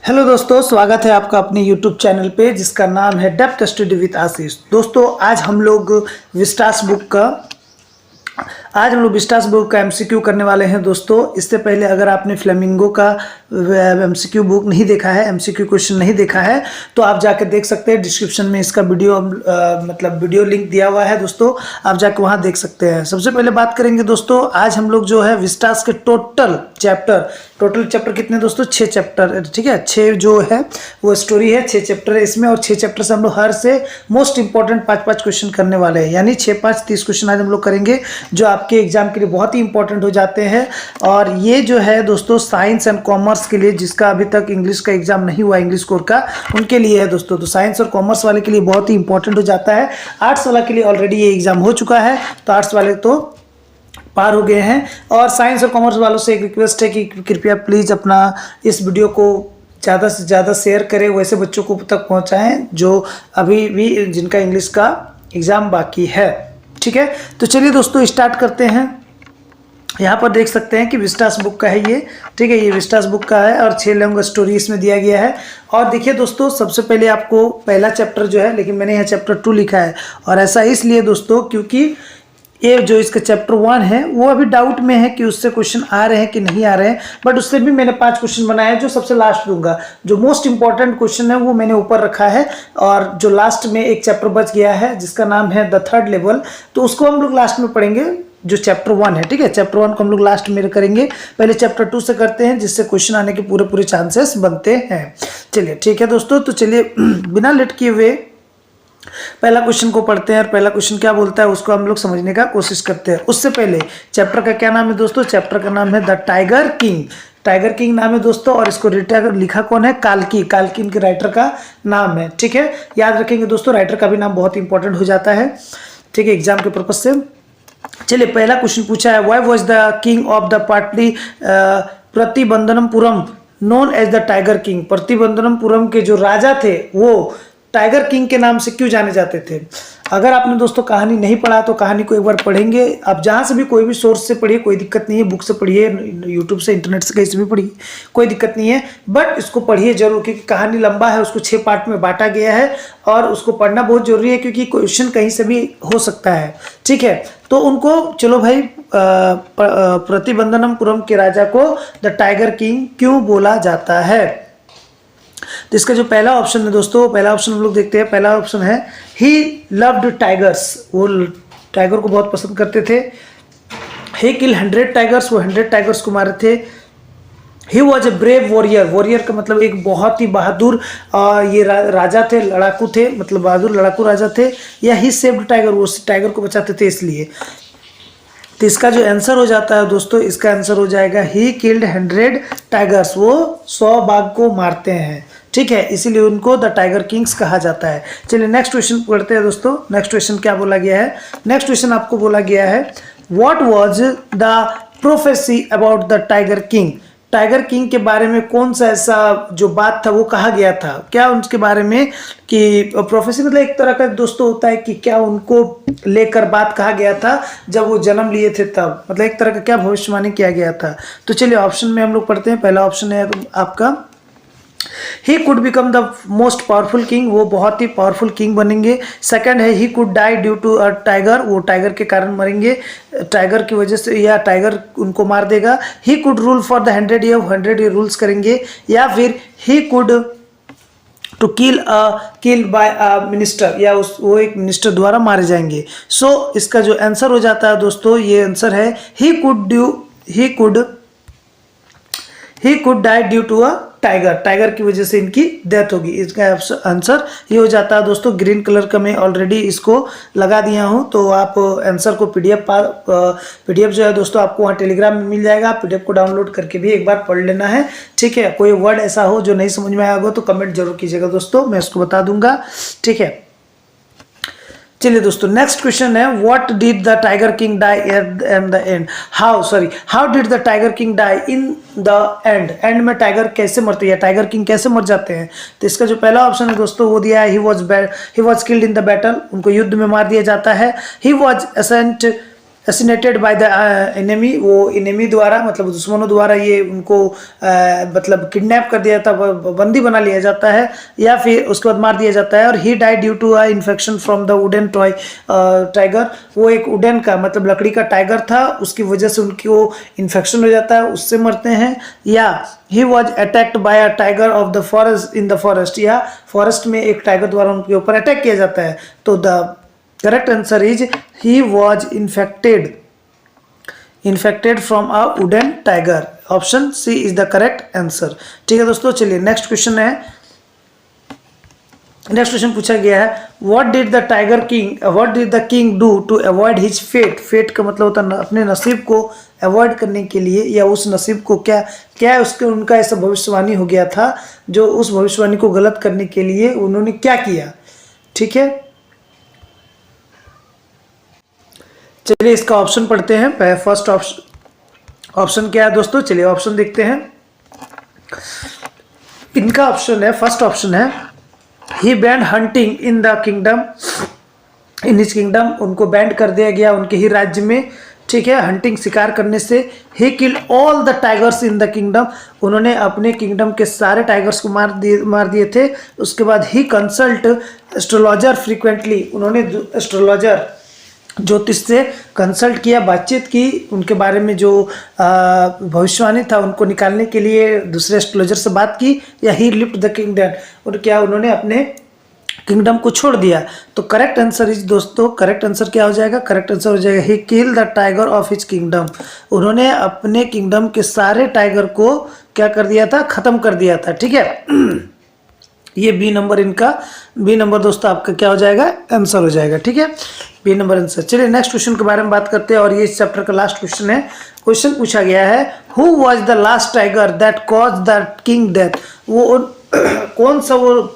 Hello दोस्तों, स्वागत है आपका अपने यूट्यूब चैनल पे जिसका नाम है डेप्थ स्टडी विद आशीष। दोस्तों आज हम लोग विस्टास बुक का एमसीक्यू करने वाले हैं। दोस्तों इससे पहले अगर आपने फ्लेमिंगो का एमसीक्यू बुक नहीं देखा है, एमसीक्यू क्वेश्चन नहीं देखा है, तो आप जाके देख सकते हैं। डिस्क्रिप्शन में इसका वीडियो लिंक दिया हुआ है दोस्तों, आप जाके वहां देख सकते हैं। सबसे पहले बात करेंगे दोस्तों, आज हम लोग जो है विस्टास के टोटल चैप्टर कितने दोस्तों? 6 चैप्टर, ठीक है। 6 जो है वो स्टोरी है, 6 चैप्टर है इसमें, और 6 चैप्टर से हम लोग हर से मोस्ट इंपॉर्टेंट 5-5 क्वेश्चन करने वाले हैं, यानी 6-5 30 क्वेश्चन आज हम लोग करेंगे जो आपके एग्जाम के लिए बहुत ही इंपॉर्टेंट हो जाते हैं। और ये जो है दोस्तों साइंस एंड कॉमर्स के लिए, जिसका अभी तक इंग्लिश का एग्जाम नहीं हुआ इंग्लिश कोर का, उनके लिए है दोस्तों। तो साइंस और कॉमर्स वाले के लिए बहुत ही इंपॉर्टेंट हो जाता है। आर्ट्स वाला के लिए ऑलरेडी ये एग्जाम हो चुका है, तो आर्ट्स वाले तो पार हो गए हैं। और साइंस और कॉमर्स वालों से एक रिक्वेस्ट है कि कृपया प्लीज़ अपना इस वीडियो को ज़्यादा से ज़्यादा शेयर करें, वैसे बच्चों को तक पहुंचाएं जो अभी भी जिनका इंग्लिश का एग्ज़ाम बाकी है, ठीक है। तो चलिए दोस्तों स्टार्ट करते हैं। यहाँ पर देख सकते हैं कि विस्टास बुक का है ये, ठीक है। ये विस्टास बुक का है और 6 लॉन्ग स्टोरी इसमें दिया गया है। और देखिए दोस्तों, सबसे पहले आपको पहला चैप्टर जो है, लेकिन मैंने यहाँ चैप्टर 2 लिखा है, और ऐसा इसलिए दोस्तों क्योंकि ये जो इसका चैप्टर 1 है वो अभी डाउट में है कि उससे क्वेश्चन आ रहे हैं कि नहीं आ रहे हैं, बट उससे भी मैंने 5 क्वेश्चन बनाए हैं जो सबसे लास्ट दूंगा। जो मोस्ट इंपॉर्टेंट क्वेश्चन है वो मैंने ऊपर रखा है, और जो लास्ट में एक चैप्टर बच गया है जिसका नाम है द थर्ड लेवल, तो उसको हम लोग लास्ट में पढ़ेंगे, जो चैप्टर 1 है, ठीक है। चैप्टर 1 को हम लोग लास्ट में करेंगे, पहले चैप्टर 2 से करते हैं, जिससे क्वेश्चन आने के पूरे चांसेस बनते हैं। चलिए ठीक है दोस्तों, तो चलिए बिना लेट किए हुए पहला क्वेश्चन को पढ़ते हैं, और पहला क्वेश्चन क्या बोलता है उसको हम लोग समझने का कोशिश करते हैं। उससे पहले चैप्टर का क्या नाम है दोस्तों? चैप्टर का नाम है the tiger king. Tiger king नाम है दोस्तों, और इसको लिखा कौन है? काल्की इनके राइटर का नाम है, ठीक है। याद रखेंगे दोस्तों, राइटर का भी नाम बहुत इंपॉर्टेंट हो जाता है, ठीक है, एग्जाम के पर्पज से। चलिए पहला क्वेश्चन पूछा है, why was the king of the Patali Pratibandhanpuram known as the tiger king? Pratibandhanpuram के जो राजा थे वो टाइगर किंग के नाम से क्यों जाने जाते थे? अगर आपने दोस्तों कहानी नहीं पढ़ा तो कहानी को एक बार पढ़ेंगे। आप जहाँ से भी कोई भी सोर्स से पढ़िए, कोई दिक्कत नहीं है, बुक से पढ़िए, यूट्यूब से, इंटरनेट से, कहीं से भी पढ़िए, कोई दिक्कत नहीं है, बट इसको पढ़िए जरूर, क्योंकि कहानी लंबा है, उसको 6 पार्ट में बांटा गया है, और उसको पढ़ना बहुत जरूरी है क्योंकि क्वेश्चन कहीं से भी हो सकता है, ठीक है। तो उनको चलो भाई, प्रतिबंधनपुरम के राजा को द टाइगर किंग क्यों बोला जाता है? तो इसका जो पहला ऑप्शन है दोस्तों, पहला ऑप्शन हम लोग देखते हैं। पहला ऑप्शन है ही लव्ड टाइगर्स, वो टाइगर को बहुत पसंद करते थे। ही किल 100 टाइगर्स, वो 100 टाइगर्स को मारे थे। ही was a brave warrior, warrior का मतलब एक बहुत ही बहादुर ये राजा थे, लड़ाकू थे, मतलब बहादुर लड़ाकू राजा थे। या ही सेव्ड टाइगर, वो टाइगर को बचाते थे इसलिए। तो इसका जो आंसर हो जाता है दोस्तों, इसका आंसर हो जाएगा ही किल्ड 100 टाइगर्स, वो 100 बाघ को मारते हैं, ठीक है, इसीलिए उनको द टाइगर किंग्स कहा जाता है। चलिए नेक्स्ट क्वेश्चन पढ़ते हैं दोस्तों। नेक्स्ट क्वेश्चन क्या बोला गया है? नेक्स्ट क्वेश्चन आपको बोला गया है, what was the prophecy about the tiger king? Tiger king के बारे में कौन सा ऐसा जो बात था वो कहा गया था? क्या उनके बारे में, कि प्रोफेसी मतलब एक तरह का दोस्तों होता है कि क्या उनको लेकर बात कहा गया था जब वो जन्म लिए थे तब, मतलब एक तरह का क्या भविष्यवाणी किया गया था? तो चलिए ऑप्शन में हम लोग पढ़ते हैं। पहला ऑप्शन है आपका, he could become the most powerful king, वो बहुत ही पावरफुल किंग बनेंगे। सेकंड है he could die due to a tiger, वो टाइगर के कारण मरेंगे, टाइगर की वजह से, या टाइगर उनको मार देगा। He could rule for the 100 year, 100 year rules करेंगे। या फिर he could to kill by a minister, या वो एक मिनिस्टर द्वारा मारे जाएंगे। सो इसका जो आंसर हो जाता है दोस्तों, ये आंसर है he could die due to a tiger की वजह से इनकी डेथ होगी। इसका आंसर ये हो जाता है दोस्तों। ग्रीन कलर का मैं ऑलरेडी इसको लगा दिया हूं, तो आप आंसर को पीडीएफ जो है दोस्तों आपको वहाँ टेलीग्राम में मिल जाएगा। पीडीएफ को डाउनलोड करके भी एक बार पढ़ लेना है, ठीक है। कोई वर्ड ऐसा हो जो नहीं समझ में आया हो तो कमेंट जरूर कीजिएगा दोस्तों, मैं उसको बता दूंगा, ठीक है। चलिए दोस्तों नेक्स्ट क्वेश्चन है, what did the tiger king die at the end? How did the tiger king die in the end? End में टाइगर कैसे मरते हैं, टाइगर किंग कैसे मर जाते हैं? तो इसका जो पहला ऑप्शन है दोस्तों वो दिया है, he was killed in the battle, उनको युद्ध में मार दिया जाता है। He was assassinated by the enemy, वो एनिमी द्वारा मतलब दुश्मनों द्वारा ये उनको मतलब किडनैप कर दिया था, बंदी बना लिया जाता है या फिर उसके बाद मार दिया जाता है। और he died due to a infection from the wooden toy tiger, वो एक वुडन का मतलब लकड़ी का टाइगर था, उसकी वजह से उनकी वो इन्फेक्शन हो जाता है, उससे मरते हैं। या he was attacked by a tiger of the forest in the forest, या फॉरेस्ट में एक टाइगर द्वारा उनके ऊपर अटैक किया जाता है। तो the correct answer is he was infected from a wooden tiger. Option C is the correct answer. ठीक है दोस्तों, चलिए नेक्स्ट क्वेश्चन है। नेक्स्ट क्वेश्चन पूछा गया है, what did the king do to avoid his fate. Fate का मतलब होता है अपने नसीब को अवॉइड करने के लिए, या उस नसीब को क्या उसके उनका ऐसा भविष्यवाणी हो गया था, जो उस भविष्यवाणी को गलत करने के लिए उन्होंने क्या किया। ठीक है, चलिए इसका ऑप्शन पढ़ते हैं। फर्स्ट ऑप्शन क्या है दोस्तों, चलिए ऑप्शन देखते हैं। इनका ऑप्शन है, फर्स्ट ऑप्शन है, he banned hunting in the kingdom, in his kingdom, उनको बैंड कर दिया गया उनके ही राज्य में। ठीक है, हंटिंग शिकार करने से। He killed all the tigers in the kingdom, उन्होंने अपने किंगडम के सारे टाइगर्स को मार दिए थे। उसके बाद ही कंसल्ट एस्ट्रोलॉजर फ्रीक्वेंटली, उन्होंने एस्ट्रोलॉजर ज्योतिष से कंसल्ट किया, बातचीत की, उनके बारे में जो भविष्यवाणी था उनको निकालने के लिए दूसरे एस्ट्रोलॉजर से बात की। या ही लिफ्ट द किंगडम, और क्या उन्होंने अपने किंगडम को छोड़ दिया। तो करेक्ट आंसर इज दोस्तों, करेक्ट आंसर क्या हो जाएगा, करेक्ट आंसर हो जाएगा he kill the tiger of his kingdom, उन्होंने अपने किंगडम के सारे टाइगर को क्या कर दिया था, खत्म कर दिया था। ठीक है, ये बी नंबर इनका, बी नंबर दोस्तों आपका क्या हो जाएगा, आंसर हो जाएगा। ठीक है, बी नंबर आंसर। चलिए नेक्स्ट क्वेश्चन के बारे में बात करते हैं, और ये इस चैप्टर का लास्ट क्वेश्चन है। क्वेश्चन पूछा गया है, who was the last tiger that cause the king death, वो कौन सा वो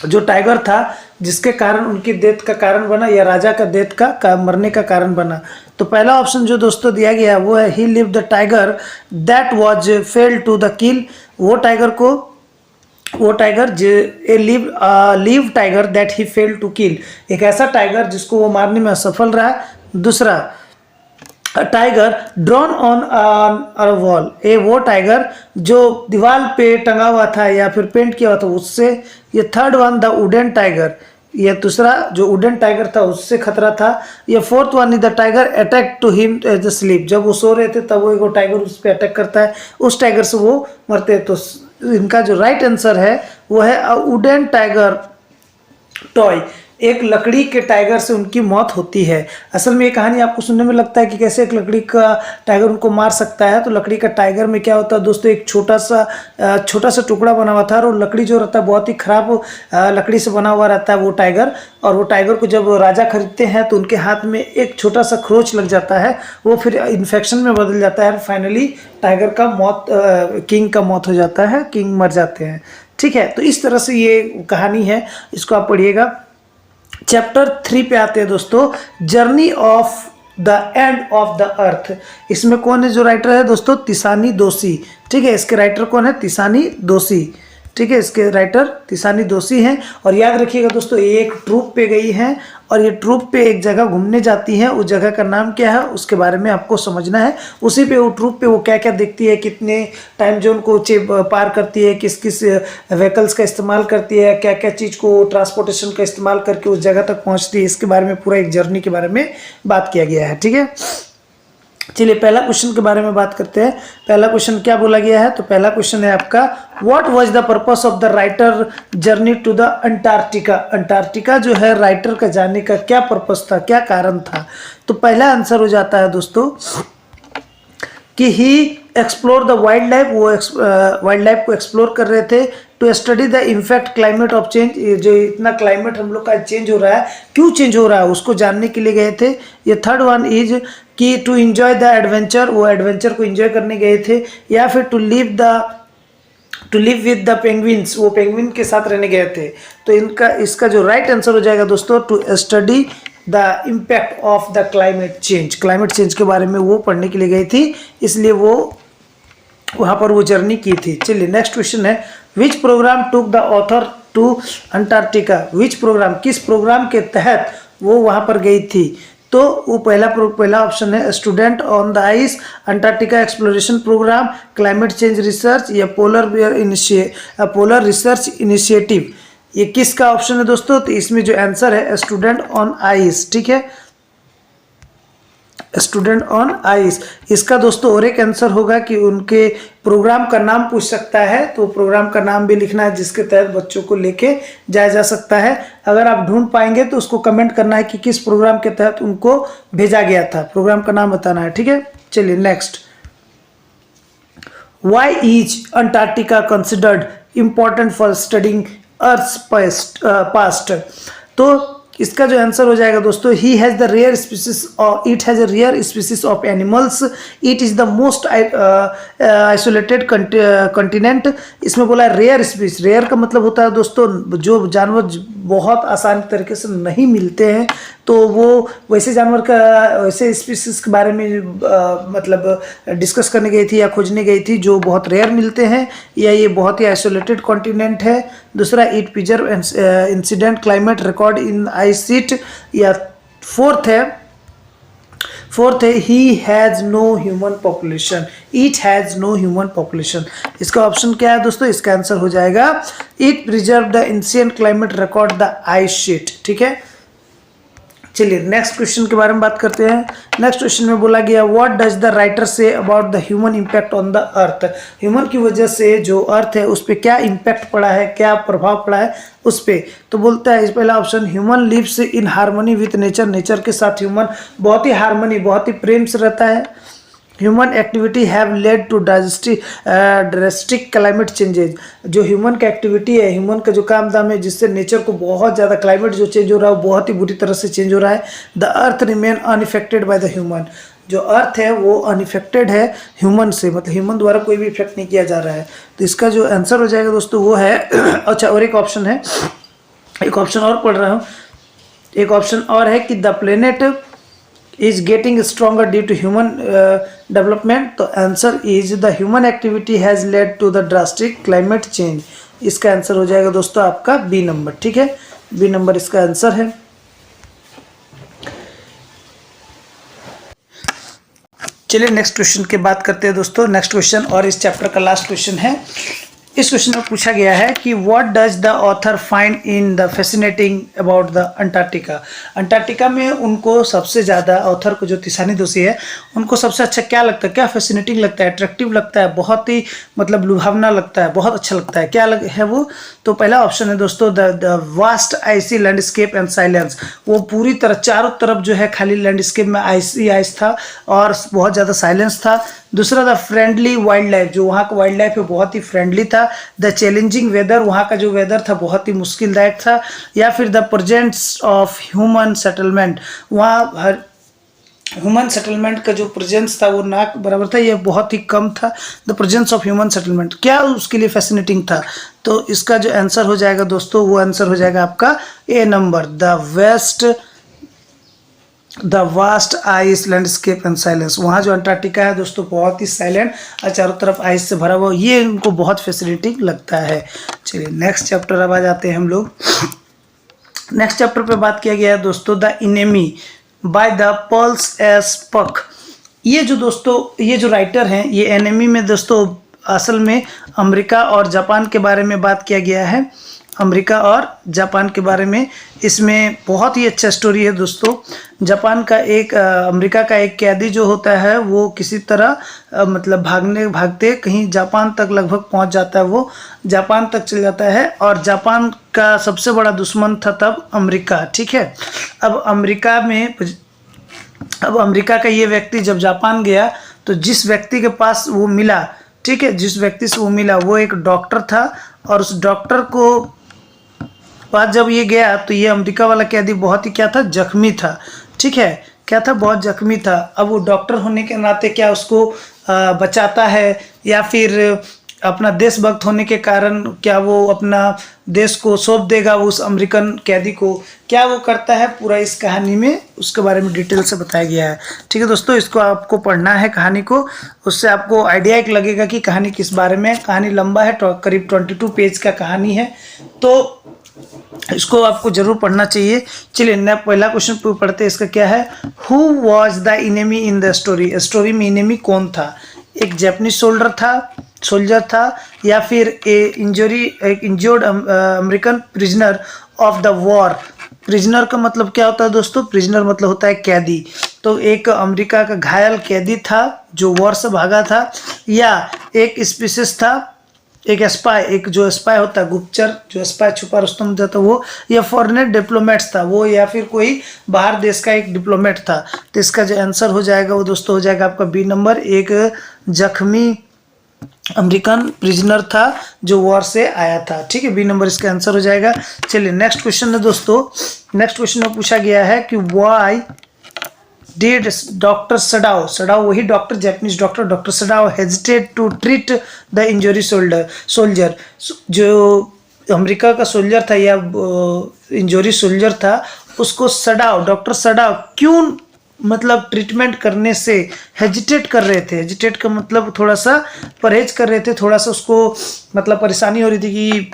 जो टाइगर था जिसके कारण उनकी डेथ का कारण बना, या राजा का डेथ का मरने का कारण बना। तो पहला ऑप्शन जो दोस्तों दिया गया है वो है he live the tiger that was fail to the kill, वो tiger leave tiger that he fail to kill, एक ऐसा टाइगर जिसको वो मारने में असफल रहा। दूसरा tiger drawn on a wall, वो टाइगर जो दीवार पे टंगा हुआ था या फिर पेंट किया हुआ था उससे। ये third one the wooden tiger, ये दूसरा जो वुडन टाइगर था उससे खतरा था। ये fourth one is the tiger attack to him as the sleep, जब वो सो रहे थे तब वो एक टाइगर उस पर अटैक करता है, उस टाइगर से वो मरते हैं। तो इनका जो राइट आंसर है वो है अ वुडन टाइगर टॉय, एक लकड़ी के टाइगर से उनकी मौत होती है। असल में ये कहानी आपको सुनने में लगता है कि कैसे एक लकड़ी का टाइगर उनको मार सकता है, तो लकड़ी का टाइगर में क्या होता है दोस्तों, एक छोटा सा टुकड़ा बना हुआ था, और लकड़ी जो रहता है बहुत ही खराब लकड़ी से बना हुआ रहता है वो टाइगर। और वो टाइगर को जब राजा खरीदते हैं तो उनके हाथ में एक छोटा सा खरोच लग जाता है, वो फिर इन्फेक्शन में बदल जाता है, फाइनली टाइगर का किंग का मौत हो जाता है, किंग मर जाते हैं। ठीक है, तो इस तरह से ये कहानी है, इसको आप पढ़िएगा। चैप्टर 3 पे आते हैं दोस्तों, journey of the end of the earth. इसमें कौन है जो राइटर है दोस्तों, तिसानी दोषी। ठीक है, इसके राइटर कौन है, तिसानी दोषी। ठीक है, इसके राइटर तिसानी दोषी हैं। और याद रखिएगा दोस्तों, ये एक ट्रूप पे गई हैं, और ये ट्रूप पे एक जगह घूमने जाती हैं, उस जगह का नाम क्या है उसके बारे में आपको समझना है। उसी पे वो ट्रूप पे वो क्या क्या देखती है, कितने टाइम जोन को पार करती है, किस किस व्हीकल्स का इस्तेमाल करती है, क्या क्या चीज़ को ट्रांसपोर्टेशन का इस्तेमाल करके उस जगह तक पहुँचती है, इसके बारे में पूरा एक जर्नी के बारे में बात किया गया है। ठीक है, चलिए पहला क्वेश्चन के बारे में बात करते हैं। पहला क्वेश्चन क्या बोला गया है, तो पहला क्वेश्चन है आपका, what was the purpose of the writer journey to the Antarctica. Antarctica जो है राइटर का जाने का क्या पर्पस था, क्या कारण था। तो पहला आंसर हो जाता है दोस्तों कि he explore the wild life, वो वाइल्ड लाइफ को एक्सप्लोर कर रहे थे। To study the impact climate of change, जो इतना क्लाइमेट हम लोग का चेंज हो रहा है, क्यों चेंज हो रहा है उसको जानने के लिए गए थे। ये थर्ड वन इज कि टू एंजॉय द एडवेंचर, वो एडवेंचर को एंजॉय करने गए थे। या फिर to live with the penguins, वो पेंगुइन के साथ रहने गए थे। तो इसका जो राइट आंसर हो जाएगा दोस्तों, to study the impact of the climate change, climate change के बारे में वो पढ़ने के लिए गई थी, इसलिए वो वहाँ पर वो जर्नी की थी। चलिए नेक्स्ट क्वेश्चन है, which program took the author to Antarctica. Which program, किस प्रोग्राम के तहत वो वहाँ पर गई थी। तो वो पहला ऑप्शन है student on the ice, Antarctica exploration program, climate change research या पोलर रिसर्च इनिशिएटिव। ये किसका ऑप्शन है दोस्तों? तो इसमें जो आंसर है स्टूडेंट ऑन आइस, ठीक है, स्टूडेंट ऑन आइस। इसका दोस्तों और एक आंसर होगा कि उनके प्रोग्राम का नाम पूछ सकता है, तो प्रोग्राम का नाम भी लिखना है जिसके तहत बच्चों को लेके जाया जा सकता है। अगर आप ढूंढ पाएंगे तो उसको कमेंट करना है कि किस प्रोग्राम के तहत उनको भेजा गया था, प्रोग्राम का नाम बताना है, ठीक है। चलिए next, why is Antarctica considered important for studying earth past? तो इसका जो आंसर हो जाएगा दोस्तों, he has the rare species और it has a rare species of animals, it is the most isolated continent. इसमें बोला है रेयर स्पीसीज, रेयर का मतलब होता है दोस्तों जो जानवर बहुत आसान तरीके से नहीं मिलते हैं, तो वो वैसे जानवर का वैसे स्पीसीज के बारे में मतलब डिस्कस करने गई थी या खोजने गई थी जो बहुत रेयर मिलते हैं, या ये बहुत ही आइसोलेटेड कॉन्टिनेंट है। दूसरा, it preserve incident climate record in ice sheet, या फोर्थ है he has no human population, it has no human population. इसका ऑप्शन क्या है दोस्तों? इसका आंसर हो जाएगा it preserve the ancient climate record the ice sheet, ठीक है। चलिए नेक्स्ट क्वेश्चन के बारे में बात करते हैं। नेक्स्ट क्वेश्चन में बोला गया what does the writer say about the human impact on the earth? Human की वजह से जो अर्थ है उस पर क्या इम्पैक्ट पड़ा है, क्या प्रभाव पड़ा है उस पर? तो बोलता है इस पहला option, human lives in harmony with nature, nature के साथ ह्यूमन बहुत ही हार्मनी, बहुत ही प्रेम से रहता है। Human activity have led to drastic climate changes, जो ह्यूमन का एक्टिविटी है, ह्यूमन का जो काम धाम है जिससे नेचर को बहुत ज़्यादा क्लाइमेट जो चेंज हो रहा है वो बहुत ही बुरी तरह से चेंज हो रहा है। The earth remain unaffected by the human, जो अर्थ है वो अनइफेक्टेड है ह्यूमन से, मतलब ह्यूमन द्वारा कोई भी इफेक्ट नहीं किया जा रहा है। तो इसका जो आंसर हो जाएगा दोस्तों वो है अच्छा, और एक ऑप्शन है, एक ऑप्शन और पढ़ रहा हूँ, एक ऑप्शन और है कि the planet is getting stronger due to human development। तो answer is the human activity has led to the drastic climate change. इसका आंसर हो जाएगा दोस्तों आपका बी नंबर, ठीक है, बी नंबर इसका आंसर है। चलिए नेक्स्ट क्वेश्चन की बात करते हैं दोस्तों। नेक्स्ट क्वेश्चन और इस चैप्टर का लास्ट क्वेश्चन है। इस क्वेश्चन में पूछा गया है कि what does the author find in the fascinating about the Antarctica? Antarctica में उनको सबसे ज़्यादा, ऑथर को जो तिसानी दोषी है उनको सबसे अच्छा क्या लगता है, क्या फैसिनेटिंग लगता है, अट्रैक्टिव लगता है, बहुत ही मतलब लुभावना लगता है, बहुत अच्छा लगता है, क्या है वो? तो पहला ऑप्शन है दोस्तों the vast icy landscape and silence. वो पूरी तरह चारों तरफ जो है खाली लैंडस्केप में आइस था और बहुत ज़्यादा साइलेंस था। दूसरा द फ्रेंडली वाइल्ड लाइफ, जो वहाँ का वाइल्ड लाइफ है बहुत ही फ्रेंडली था। द चैलेंजिंग वेदर, वहाँ का जो वेदर था बहुत ही मुश्किलदायक था। या फिर the presence of human settlement, वहाँ हर ह्यूमन सेटलमेंट का जो प्रेजेंस था वो ना बराबर था, ये बहुत ही कम था। The presence of human settlement क्या उसके लिए फैसिनेटिंग था? तो इसका जो आंसर हो जाएगा दोस्तों वो आंसर हो जाएगा आपका A number, the vast ice landscape and silence. वहाँ जो अंटार्कटिका है दोस्तों बहुत ही साइलेंट और चारों तरफ आइस से भरा हुआ, ये उनको बहुत फैसिनेटिंग लगता है। चलिए नेक्स्ट चैप्टर अब आ जाते हैं हम लोग। नेक्स्ट चैप्टर पे बात किया गया है दोस्तों the enemy by the Pearl S Buck. ये जो दोस्तों ये जो राइटर हैं, ये एनेमी में दोस्तों असल में अमेरिका और जापान के बारे में बात किया गया है, अमेरिका और जापान के बारे में। इसमें बहुत ही अच्छा स्टोरी है दोस्तों। जापान का एक अमेरिका का एक कैदी जो होता है वो किसी तरह मतलब भागते कहीं जापान तक लगभग पहुंच जाता है, वो जापान तक चल जाता है और जापान का सबसे बड़ा दुश्मन था तब अमेरिका, ठीक है। अब अमेरिका का ये व्यक्ति जब जापान गया तो जिस व्यक्ति के पास वो मिला, ठीक है, जिस व्यक्ति से वो मिला वो एक डॉक्टर था और उस डॉक्टर को पास जब ये गया तो ये अमेरिका वाला कैदी बहुत ही क्या था, जख्मी था, ठीक है, क्या था, बहुत जख्मी था। अब वो डॉक्टर होने के नाते क्या उसको बचाता है या फिर अपना देशभक्त होने के कारण क्या वो अपना देश को सौंप देगा उस अमेरिकन कैदी को, क्या वो करता है, पूरा इस कहानी में उसके बारे में डिटेल से बताया गया है, ठीक है दोस्तों। इसको आपको पढ़ना है कहानी को, उससे आपको आइडिया एक लगेगा कि कहानी किस बारे में है। कहानी लंबा है, करीब 22 पेज का कहानी है। तो इसको आपको जरूर पढ़ना चाहिए। चलिए पहला क्वेश्चन पढ़ते हैं। इसका क्या है, who was the enemy in the story. Story में इनेमी कौन था? एक जापानीज सोल्जर था या फिर एक injured American prisoner of the war. Prisoner का मतलब क्या होता है दोस्तों? प्रिजनर मतलब होता है कैदी। तो एक अमेरिका का घायल कैदी था जो वॉर से भागा था, या एक स्पीसीज था, एक स्पाई, एक जो स्पाई होता है गुप्तचर, जो स्पाई छुपा रुस्तम था वो, या फॉरेन डिप्लोमेट्स था वो, या फिर कोई बाहर देश का एक डिप्लोमेट था। तो इसका जो आंसर हो जाएगा वो दोस्तों हो जाएगा आपका बी नंबर, एक जख्मी अमेरिकन प्रिजनर था जो वॉर से आया था। ठीक है, बी नंबर इसका आंसर हो जाएगा। चलिए नेक्स्ट क्वेश्चन है दोस्तों। नेक्स्ट क्वेश्चन में पूछा गया है कि व्हाई डिड डॉक्टर सडाओ वही doctor, Japanese doctor Sadao hesitate to treat the injury soldier. जो अमेरिका का सोल्जर था या इंजरी सोल्जर था, उसको डॉक्टर सडाओ क्यों मतलब ट्रीटमेंट करने से हेजिटेट कर रहे थे। हेजिटेट का मतलब थोड़ा सा परहेज कर रहे थे, थोड़ा सा उसको मतलब परेशानी हो रही थी कि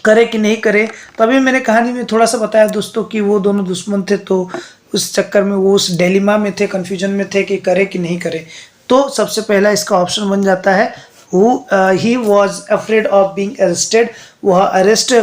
करे कि नहीं करे। तभी मैंने कहानी में थोड़ा सा बताया दोस्तों कि वो दोनों दुश्मन थे, तो उस चक्कर में वो उस डिलेमा में थे, कंफ्यूजन में थे कि करे कि नहीं करे। तो सबसे पहला इसका ऑप्शन बन जाता है he was afraid of being arrested. वह arrest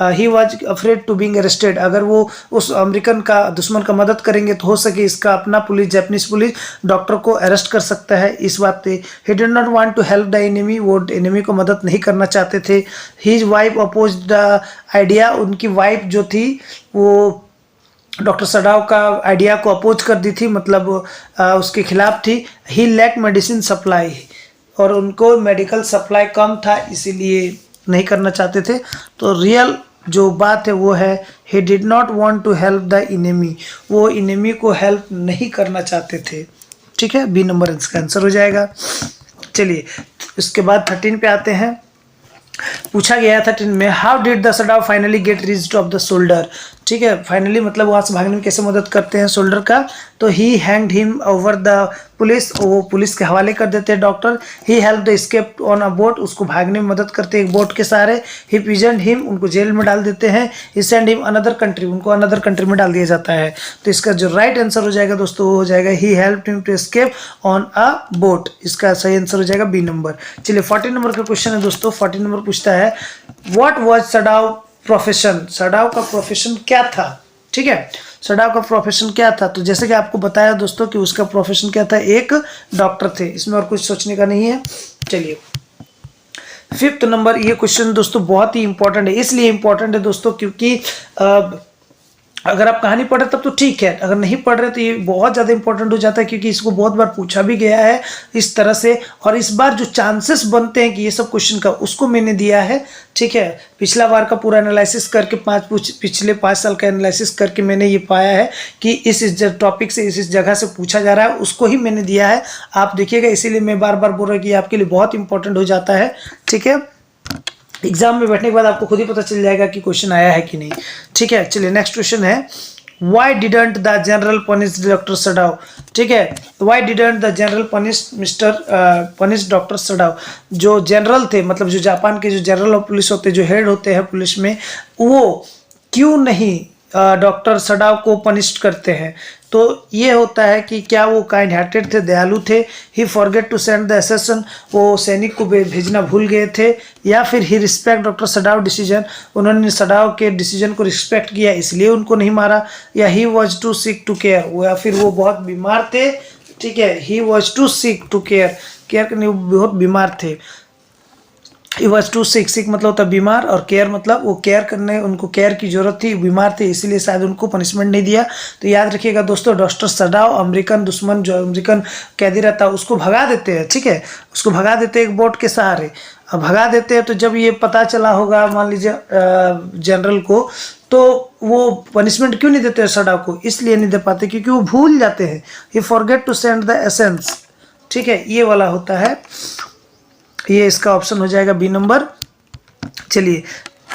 he was afraid to being arrested. अगर वो उस अमेरिकन का दुश्मन का मदद करेंगे तो हो सके इसका अपना पुलिस, जापानीज पुलिस डॉक्टर को अरेस्ट कर सकता है। इस बात पे he did not want to help the enemy, वो एनिमी को मदद नहीं करना चाहते थे। His wife oppose the idea, उनकी वाइफ जो थी वो डॉक्टर सडाओ का आइडिया को अपोज कर दी थी, मतलब उसके खिलाफ थी। ही लैक मेडिसिन सप्लाई, और उनको मेडिकल सप्लाई कम था इसीलिए नहीं करना चाहते थे। तो रियल जो बात है वो है he did not want to help the enemy, वो इनेमी को हेल्प नहीं करना चाहते थे। ठीक है, बी नंबर इसका आंसर हो जाएगा। चलिए इसके बाद 13 पे आते हैं। पूछा गया था 13 में how did the Sadao finally get reached of the shoulder. ठीक है, फाइनली मतलब वहाँ से भागने में कैसे मदद करते हैं शोल्डर का, तो he hanged him over the police, वो पुलिस के हवाले कर देते हैं doctor. He help the escape on a boat, उसको भागने में मदद करते हैं एक बोट के सहारे। ही प्रिजन्ड हिम, उनको जेल में डाल देते हैं। ही सेंड हिम अनदर कंट्री, उनको अनदर कंट्री में डाल दिया जाता है। तो इसका जो राइट आंसर हो जाएगा दोस्तों वो हो जाएगा he help him to escape on a boat. इसका सही आंसर हो जाएगा बी नंबर। चलिए 14 नंबर का क्वेश्चन है दोस्तों। 14 नंबर पूछता है what was Sadao profession. Sadao का प्रोफेशन क्या था? ठीक है, सडाओ का प्रोफेशन क्या था? तो जैसे कि आपको बताया दोस्तों कि उसका प्रोफेशन क्या था, एक डॉक्टर थे, इसमें और कुछ सोचने का नहीं है। चलिए 5th नंबर, ये क्वेश्चन दोस्तों बहुत ही इंपॉर्टेंट है। इसलिए इंपॉर्टेंट है दोस्तों क्योंकि अगर आप कहानी पढ़ रहे तब तो ठीक है, अगर नहीं पढ़ रहे तो ये बहुत ज़्यादा इंपॉर्टेंट हो जाता है, क्योंकि इसको बहुत बार पूछा भी गया है इस तरह से। और इस बार जो चांसेस बनते हैं कि ये सब क्वेश्चन का, उसको मैंने दिया है। ठीक है, पिछला बार का पूरा एनालिसिस करके पिछले 5 साल का एनालिसिस करके मैंने ये पाया है कि इस टॉपिक से इस जगह से पूछा जा रहा है, उसको ही मैंने दिया है। आप देखिएगा, इसीलिए मैं बार बार बोल रहा हूँ कि आपके लिए बहुत इंपॉर्टेंट हो जाता है। ठीक है, एग्जाम में बैठने के बाद आपको खुद ही पता चल जाएगा कि क्वेश्चन आया है कि नहीं। ठीक है, चलिए नेक्स्ट क्वेश्चन है why didn't the general punish doctor Sadao. ठीक है, why didn't the general punish doctor Sadao. जो जनरल थे, मतलब जो जापान के जो जनरल ऑफ पुलिस होते हैं, जो हेड होते हैं पुलिस में, वो क्यों नहीं डॉक्टर सडाओ को पनिश करते हैं? तो ये होता है कि क्या वो काइंड हार्टेड थे, दयालु थे। He forget to send the assassin, वो सैनिक को भेजना भूल गए थे। या फिर he respect doctor Sadao decision, उन्होंने सडाओ के डिसीजन को रिस्पेक्ट किया इसलिए उनको नहीं मारा। या he was too sick to care, या फिर वो बहुत बीमार थे। ठीक है, he was too sick to care, care करने बहुत बीमार थे। ही वॉज टू सिक, सिक मतलब होता बीमार, और केयर मतलब वो केयर करने, उनको केयर की जरूरत थी, बीमार थे इसलिए शायद उनको पनिशमेंट नहीं दिया। तो याद रखिएगा दोस्तों, डॉक्टर सडाओ अमेरिकन दुश्मन, जो अमेरिकन कैदी रहता है उसको भगा देते हैं। ठीक है, उसको भगा देते हैं एक बोट के सहारे। अब भगा देते हैं तो जब ये पता चला होगा मान लीजिए जनरल को, तो वो पनिशमेंट क्यों नहीं देते सडाओ को? इसलिए नहीं दे पाते क्योंकि वो भूल जाते हैं। He forget to send the essence. ठीक है, ये वाला होता है, ये इसका ऑप्शन हो जाएगा बी नंबर। चलिए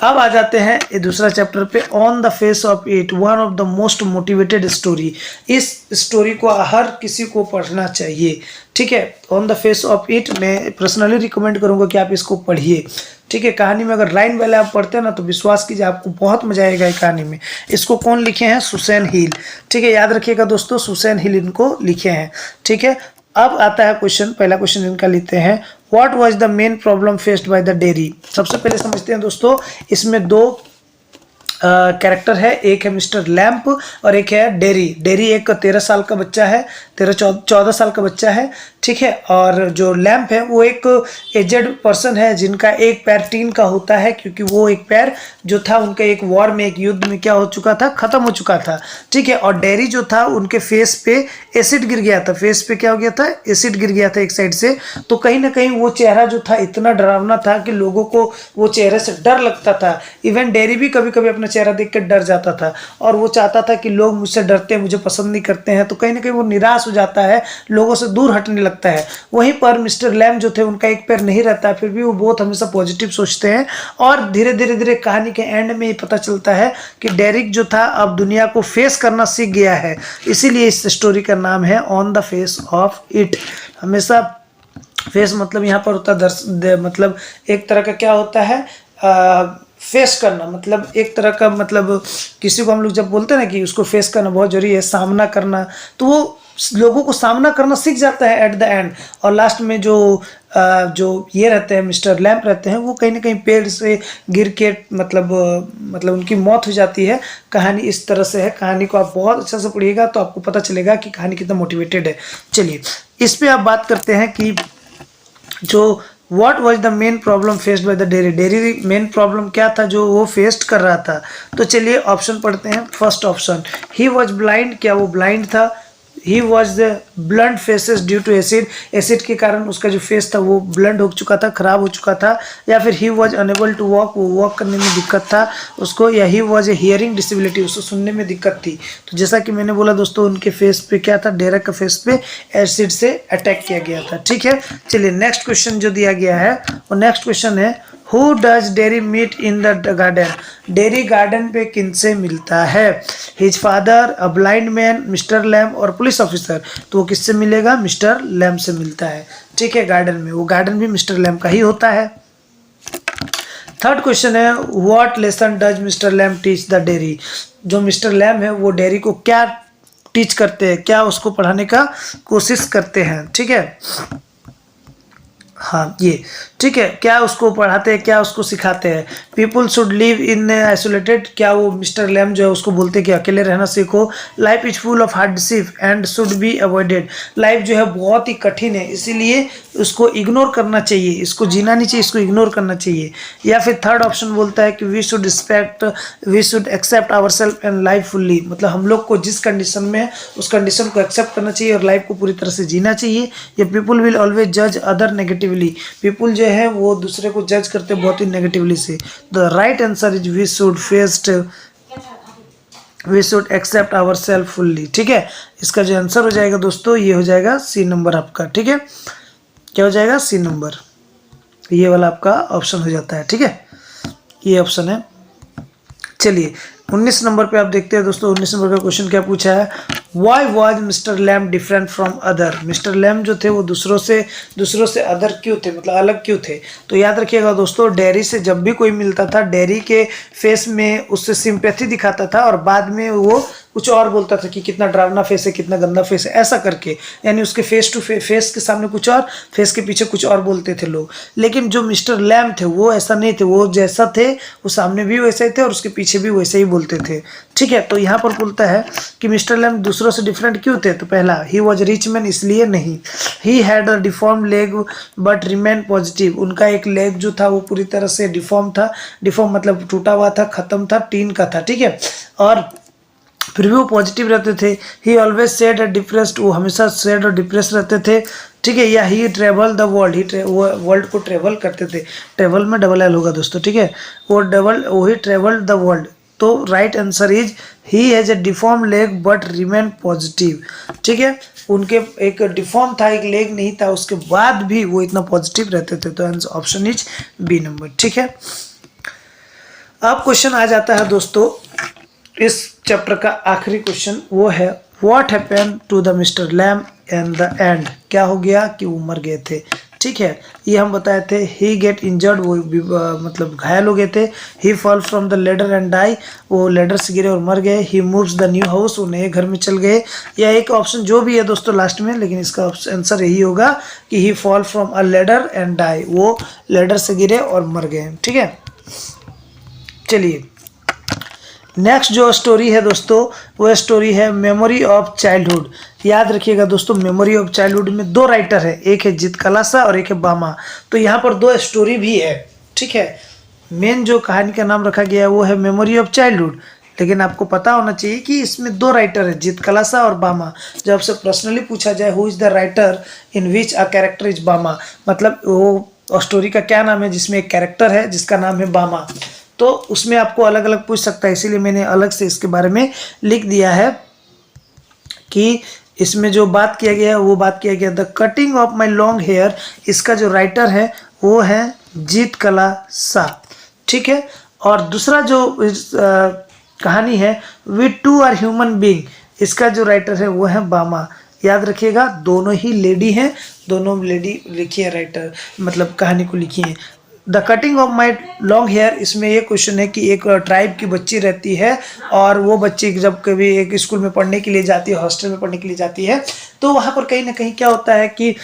अब आ जाते हैं ये दूसरा चैप्टर पे, on the face of it one of the most motivated story. इस स्टोरी को हर किसी को पढ़ना चाहिए, ठीक है। On the face of it मैं पर्सनली रिकमेंड करूंगा कि आप इसको पढ़िए, ठीक है। कहानी में अगर लाइन वाले आप पढ़ते हैं ना तो विश्वास कीजिए आपको बहुत मजा आएगा ये कहानी में। इसको कौन लिखे हैं? सुसैन हिल, ठीक है, याद रखिएगा दोस्तों, सुसैन हिल इनको लिखे हैं, ठीक है। अब आता है क्वेश्चन, पहला क्वेश्चन इनका लेते हैं, what was the main problem faced by the dairy. सबसे पहले समझते हैं दोस्तों, इसमें दो कैरेक्टर है, एक है मिस्टर लैम्प और एक है डेरी। डेरी एक 13 साल का बच्चा है, 14 साल का बच्चा है, ठीक है। और जो लैम्प है वो एक एजेड पर्सन है जिनका एक पैर टीन का होता है, क्योंकि वो एक पैर जो था उनका एक वॉर में, एक युद्ध में क्या हो चुका था, खत्म हो चुका था, ठीक है। और डेरी जो था उनके फेस पे एसिड गिर गया था, फेस पे क्या हो गया था, एसिड गिर गया था एक साइड से। तो कहीं ना कहीं वो चेहरा जो था इतना डरावना था कि लोगों को वो चेहरे से डर लगता था। इवन डेरी भी कभी कभी अपना चेहरा देख कर डर जाता था और वो चाहता था कि लोग मुझसे डरते हैं, मुझे पसंद नहीं करते हैं, तो कहीं ना कहीं वो निराश हो जाता है, लोगों से दूर हटने लगता है। वहीं पर मिस्टर लैम जो थे उनका एक पैर नहीं रहता है, फिर भी वो बहुत हमेशा पॉजिटिव सोचते हैं। और धीरे धीरे धीरे कहानी के एंड में ये पता चलता है कि डेरिक जो था अब दुनिया को फेस करना सीख गया है, इसीलिए इस स्टोरी का नाम है on the face of it. हमेशा फेस मतलब यहाँ पर होता है मतलब एक तरह का क्या होता है, फेस करना, मतलब एक तरह का, मतलब किसी को हम लोग जब बोलते हैं ना कि उसको फेस करना बहुत जरूरी है, सामना करना, तो वो लोगों को सामना करना सीख जाता है एट द एंड। और लास्ट में जो ये रहते हैं, मिस्टर लैम्प रहते हैं, वो कहीं ना कहीं पेड़ से गिर के मतलब उनकी मौत हो जाती है। कहानी इस तरह से है। कहानी को आप बहुत अच्छा से पढ़िएगा तो आपको पता चलेगा कि कहानी कितना मोटिवेटेड है। चलिए इस पे आप बात करते हैं कि जो what was the main problem faced by the dairy. Dairy main problem क्या था जो वो फेस्ड कर रहा था? तो चलिए ऑप्शन पढ़ते हैं। First option, he was blind, क्या वो ब्लाइंड था? He was the blunt faces due to acid, acid के कारण उसका जो फेस था वो ब्लंट हो चुका था, खराब हो चुका था। या फिर he was unable to walk, वो वॉक करने में दिक्कत था उसको। या he was a hearing disability, उसको सुनने में दिक्कत थी। तो जैसा कि मैंने बोला दोस्तों, उनके फेस पे क्या था, डेरेक का फेस पे एसिड से अटैक किया गया था, ठीक है। चलिए नेक्स्ट क्वेश्चन जो दिया गया है वो नेक्स्ट क्वेश्चन है, who does Derry meet in the garden. Derry garden पे किनसे मिलता है? His father, a blind man, Mister Lamb और पुलिस ऑफिसर। तो वो किससे मिलेगा? मिस्टर लैम्प से मिलता है, ठीक है। गार्डन में, वो गार्डन भी मिस्टर लैम्प का ही होता है। थर्ड क्वेश्चन है, what lesson does mister lamp teach the dairy. जो मिस्टर लैम्प है वो डेरी को क्या टीच करते हैं, क्या उसको पढ़ाने का कोशिश करते हैं, ठीक है। हाँ ये ठीक है, क्या उसको पढ़ाते हैं, क्या उसको सिखाते हैं? People should live in isolated, क्या वो मिस्टर लैम जो है उसको बोलते हैं कि अकेले रहना सीखो। Life is full of hardship and should be avoided, life जो है बहुत ही कठिन है इसीलिए उसको इग्नोर करना चाहिए, इसको जीना नहीं चाहिए, इसको इग्नोर करना चाहिए। या फिर थर्ड ऑप्शन बोलता है कि we should respect, we should accept our self and life fully, मतलब हम लोग को जिस कंडीशन में है उस कंडीशन को एक्सेप्ट करना चाहिए और लाइफ को पूरी तरह से जीना चाहिए। ये पीपुल विल ऑलवेज जज अदर नेगेटिवली, पीपुल जो है वो दूसरे को जज करते बहुत ही नेगेटिवली से। The right answer is we should face, we should accept our self fully, ठीक है। इसका जो आंसर हो जाएगा दोस्तों ये हो जाएगा सी नंबर आपका, ठीक है। क्या हो जाएगा? सी नंबर, ये वाला आपका ऑप्शन हो जाता है, ठीक है, ये ऑप्शन है। चलिए 19 नंबर पे आप देखते हैं दोस्तों, 19 नंबर का क्वेश्चन क्या पूछा है, why was mister lamp different from other. Mister lamp जो थे वो दूसरों से अदर क्यों थे, मतलब अलग क्यों थे? तो याद रखिएगा दोस्तों, डेरी से जब भी कोई मिलता था डेरी के फेस में उससे सिंपैथी दिखाता था और बाद में वो कुछ और बोलता था कि कितना डरावना फेस है, कितना गंदा फेस है, ऐसा करके, यानी उसके फेस टू फेस के सामने कुछ और, फेस के पीछे कुछ और बोलते थे लोग। लेकिन जो मिस्टर लैम्प थे वो ऐसा नहीं थे, वो जैसा थे वो सामने भी वैसे ही थे और उसके पीछे भी वैसे ही बोलते थे, ठीक है। तो यहाँ पर बोलता है कि मिस्टर लैम्प दूसरों से डिफरेंट क्यों थे? तो पहला, ही वॉज रिच मैन, इसलिए नहीं। He had a deform leg but remain positive, उनका एक लेग जो था वो पूरी तरह से डिफॉर्म था, डिफॉर्म मतलब टूटा हुआ था, खत्म था, टीन का था, ठीक है, और फिर भी वो पॉजिटिव रहते थे। ही ऑलवेज सैड एंड डिप्रेस्ड, वो हमेशा सैड और डिप्रेस रहते थे, ठीक है। या he travel the world, he world को ट्रेवल करते थे, ट्रेवल में डबल एल होगा दोस्तों, ठीक है, वही ट्रेवल द वर्ल्ड। तो right answer is he has a deform leg but remain positive, ठीक है। उनके एक डिफॉर्म था, एक लेग नहीं था, उसके बाद भी वो इतना पॉजिटिव रहते थे। तो ऑप्शन इज बी नंबर, ठीक है। अब क्वेश्चन आ जाता है दोस्तों, इस चैप्टर का आखिरी क्वेश्चन वो है what happened to the Mister Lamb and the end. क्या हो गया कि वो मर गए थे। ठीक है, ये हम बताए थे। ही गेट इंजर्ड, वो मतलब घायल हो गए थे। He fall from the ladder and die, वो लेडर से गिरे और मर गए। He moves the new house, वो नए घर में चल गए। या एक ऑप्शन जो भी है दोस्तों लास्ट में, लेकिन इसका आंसर यही होगा कि he fall from a ladder and die, वो लेडर से गिरे और मर गए। ठीक है, चलिए नेक्स्ट जो स्टोरी है दोस्तों, वो स्टोरी है मेमोरी ऑफ चाइल्डहुड। याद रखिएगा दोस्तों, मेमोरी ऑफ चाइल्डहुड में दो राइटर है, एक है जीत कलासा और एक है बामा। तो यहाँ पर दो स्टोरी भी है। ठीक है, मेन जो कहानी का नाम रखा गया है वो है मेमोरी ऑफ चाइल्डहुड, लेकिन आपको पता होना चाहिए कि इसमें दो राइटर है, जीत कलासा और बामा। जब आपसे पर्सनली पूछा जाए who is the writer in which a character is बामा, मतलब वो स्टोरी का क्या नाम है जिसमें एक कैरेक्टर है जिसका नाम है बामा, तो उसमें आपको अलग अलग पूछ सकता है। इसीलिए मैंने अलग से इसके बारे में लिख दिया है कि इसमें जो बात किया गया है वो बात किया गया the cutting of my long hair. इसका जो राइटर है वो है जीत कला सा। ठीक है, और दूसरा जो कहानी है we two are human being, इसका जो राइटर है वो है बामा। याद रखिएगा दोनों ही लेडी हैं, दोनों लेडी लिखी है राइटर, मतलब कहानी को लिखी है। The cutting of my long hair, इसमें ये क्वेश्चन है कि एक ट्राइब की बच्ची रहती है और वो बच्ची जब कभी एक स्कूल में पढ़ने के लिए जाती है, हॉस्टल में पढ़ने के लिए जाती है, तो वहाँ पर कहीं ना कहीं क्या होता है कि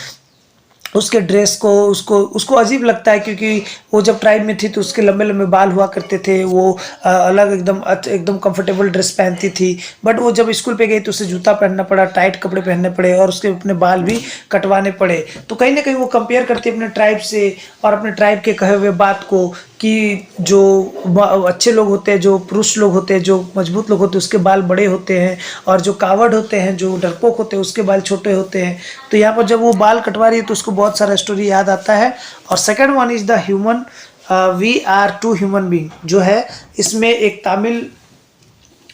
उसके ड्रेस को उसको अजीब लगता है, क्योंकि वो जब ट्राइब में थी तो उसके लंबे लंबे बाल हुआ करते थे, वो अलग एकदम कंफर्टेबल ड्रेस पहनती थी। बट वो जब स्कूल पे गई तो उसे जूता पहनना पड़ा, टाइट कपड़े पहनने पड़े और उसके अपने बाल भी कटवाने पड़े। तो कहीं ना कहीं वो कंपेयर करती है अपने ट्राइब से और अपने ट्राइब के कहे हुए बात को कि जो अच्छे लोग होते हैं, जो पुरुष लोग होते हैं, जो मजबूत लोग होते हैं उसके बाल बड़े होते हैं, और जो कावड़ होते हैं, जो डरपोक होते हैं उसके बाल छोटे होते हैं। तो यहाँ पर जब वो बाल कटवा रही है तो उसको बहुत सारा स्टोरी याद आता है। और second one is the human we are two human being, जो है इसमें एक तमिल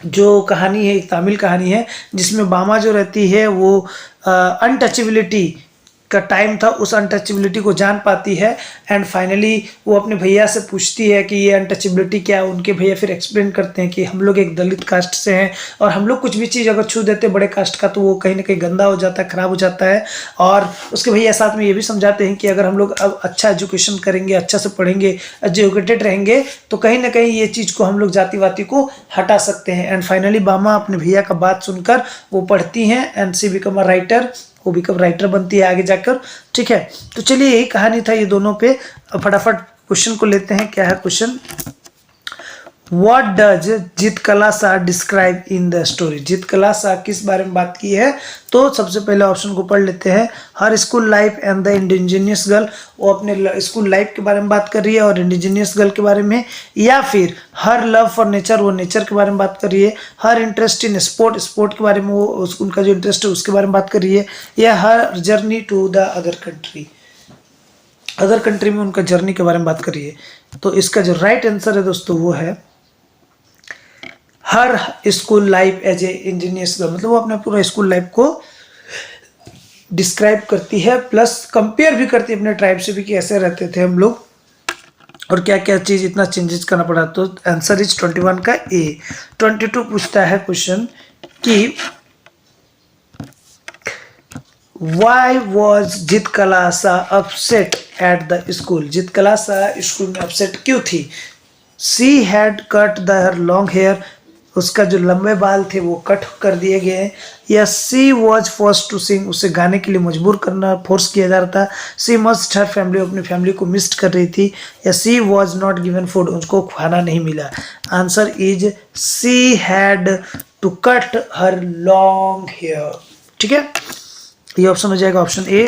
जो कहानी है, एक तमिल कहानी है जिसमें बामा जो रहती है वो अनटचेबिलिटी का टाइम था, उस अनटचेबिलिटी को जान पाती है एंड फाइनली वो अपने भैया से पूछती है कि ये अनटचेबिलिटी क्या है। उनके भैया फिर एक्सप्लेन करते हैं कि हम लोग एक दलित कास्ट से हैं और हम लोग कुछ भी चीज़ अगर छू देते बड़े कास्ट का तो वो कहीं ना कहीं गंदा हो जाता है, ख़राब हो जाता है। और उसके भैया साथ में ये भी समझाते हैं कि अगर हम लोग अब अच्छा एजुकेशन करेंगे, अच्छा से पढ़ेंगे, एजुकेटेड रहेंगे तो कहीं ना कहीं ये चीज़ को हम लोग जातिवादी को हटा सकते हैं। एंड फाइनली बामा अपने भैया का बात सुनकर वो पढ़ती हैं and she become a writer, वो भी कब राइटर बनती है आगे जाकर। ठीक है, तो चलिए यही कहानी था ये दोनों पे। फटाफट क्वेश्चन को लेते हैं। क्या है question, what does Zitkala Sa describe in the story. Zitkala Sa किस बारे में बात की है, तो सबसे पहले ऑप्शन को पढ़ लेते हैं। Her school life and the indigenous girl, वो अपने स्कूल लाइफ के बारे में बात कर रही है और इंडिजीनियस गर्ल के बारे में। या फिर हर लव फॉर नेचर, वो नेचर के बारे में बात कर रही है। हर इंटरेस्ट इन स्पोर्ट, स्पोर्ट के बारे में वो उनका जो इंटरेस्ट है उसके बारे में बात कर रही है। या her journey to the other country, other country में उनका जर्नी के बारे में बात कर रही है। तो इसका जो राइट आंसर है दोस्तों वो है her school life as a engineers girl, मतलब वो अपना पूरा स्कूल लाइफ को डिस्क्राइब करती है, प्लस कंपेयर भी करती है अपने ट्राइब से भी कि ऐसे रहते थे हम लोग और क्या क्या चीज़ इतना चेंजेस करना पड़ा। तो आंसर इज 21 का ए। 22 पूछता है क्वेश्चन कि why was Zitkala Sa upset at the school. Zitkala Sa school में अपसेट क्यों थी। She had cut the her long hair, उसका जो लंबे बाल थे वो कट कर दिए गए हैं। या she was force to sing, उसे गाने के लिए मजबूर करना, फोर्स किया जा रहा था। सी मस्ट हर फैमिली, अपनी फैमिली को मिस कर रही थी। या she was not given food, उसको खाना नहीं मिला। Answer is she had to cut her long hair. ठीक है, ये ऑप्शन हो जाएगा option A.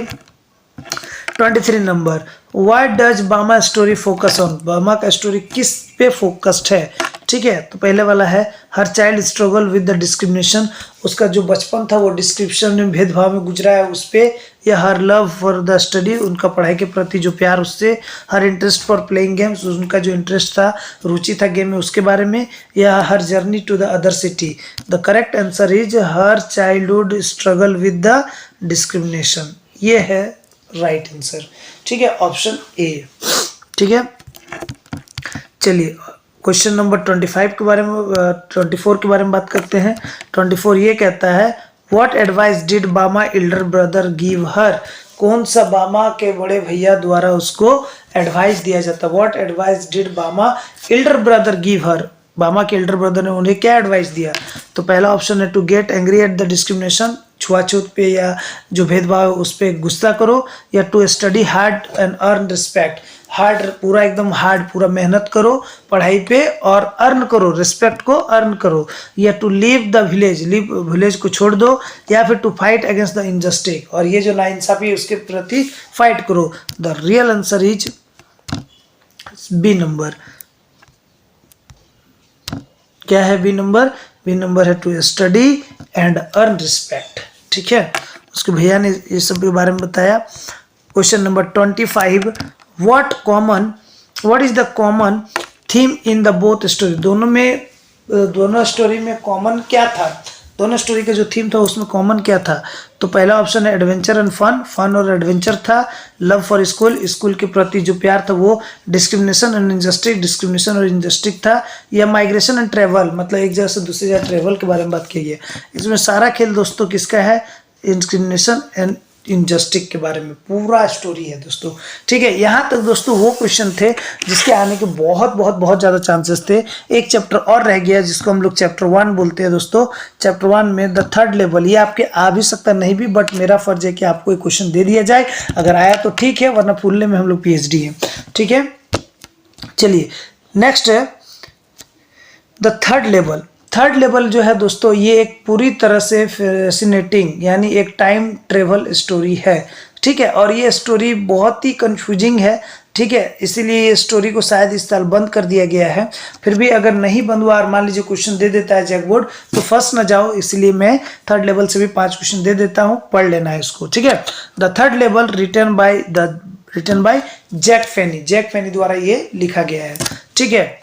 23 number, what does Bama story focus on. Bama का स्टोरी किस पे फोकस्ड है। ठीक है, तो पहले वाला है her child struggle with the discrimination, उसका जो बचपन था वो डिस्क्रिप्शन में, भेदभाव में गुजरा है उस पे। या हर लव फॉर द स्टडी, उनका पढ़ाई के प्रति जो प्यार उससे। हर इंटरेस्ट फॉर प्लेइंग गेम्स, उनका जो इंटरेस्ट था, रुचि था गेम में उसके बारे में। या her journey to the other city. The correct answer is her childhood struggle with the discrimination, ये है राइट आंसर। ठीक है, ऑप्शन ए। ठीक है, चलिए क्वेश्चन नंबर 25 के बारे में 24 के बारे में बात करते हैं। 24 ये कहता है व्हाट एडवाइस डिड बामा एल्डर ब्रदर गिव हर। कौन सा बामा के बड़े भैया द्वारा उसको एडवाइस दिया जाता है। व्हाट एडवाइस डिड बामा एल्डर ब्रदर गिव हर। बामा के एल्डर ब्रदर ने उन्हें क्या एडवाइस दिया। तो पहला ऑप्शन है to get angry at the discrimination, छुआछूत पे या जो भेदभाव उस पर गुस्सा करो, या to study hard and earn respect. Hard पूरा एकदम हार्ड पूरा मेहनत करो पढ़ाई पे और अर्न करो, रिस्पेक्ट को अर्न करो, या to leave the village, leave village को छोड़ दो, या फिर to fight against the injustice और ये जो नाइंसाफी है उसके प्रति फाइट करो। The real answer is B number. क्या है बी नंबर। बी नंबर है to study and earn respect. ठीक है, उसके भैया ने ये सब के बारे में बताया। Question number 25 what is the common theme in the both story. दोनों स्टोरी में कॉमन क्या था। दोनों स्टोरी का जो थीम था उसमें कॉमन क्या था। तो पहला ऑप्शन है एडवेंचर एंड फन, फन और एडवेंचर था। लव फॉर स्कूल, स्कूल के प्रति जो प्यार था वो। डिस्क्रिमिनेशन एंड इंजस्टिस, डिस्क्रिमिनेशन और इंजस्टिस था। या माइग्रेशन एंड ट्रेवल, मतलब एक जगह से दूसरी जगह ट्रेवल के बारे में बात की गई। इसमें सारा खेल दोस्तों किसका है, डिस्क्रिमिनेशन एंड इनजस्टिस के बारे में पूरा स्टोरी है दोस्तों। ठीक है, यहाँ तक दोस्तों वो क्वेश्चन थे जिसके आने के बहुत ज़्यादा चांसेस थे। एक चैप्टर और रह गया जिसको हम लोग चैप्टर 1 बोलते हैं दोस्तों। चैप्टर 1 में द थर्ड लेवल, ये आपके आ भी सकता नहीं भी, बट मेरा फर्ज है कि आपको एक क्वेश्चन दे दिया जाए। अगर आया तो ठीक है, वरना फूलने में हम लोग PhD हैं। ठीक है, चलिए नेक्स्ट है the third level. Third level जो है दोस्तों ये एक पूरी तरह से फैसिनेटिंग यानी एक टाइम ट्रेवल स्टोरी है। ठीक है, और ये स्टोरी बहुत ही कंफ्यूजिंग है। ठीक है, इसीलिए ये स्टोरी को शायद इस साल बंद कर दिया गया है। फिर भी अगर नहीं बंद हुआ और मान लीजिए क्वेश्चन दे देता है जैक बोर्ड तो फंस ना जाओ, इसलिए मैं थर्ड लेवल से भी 5 क्वेश्चन दे देता हूँ, पढ़ लेना है इसको। ठीक है, the third level written by Jack Finney. Jack Finney द्वारा ये लिखा गया है। ठीक है,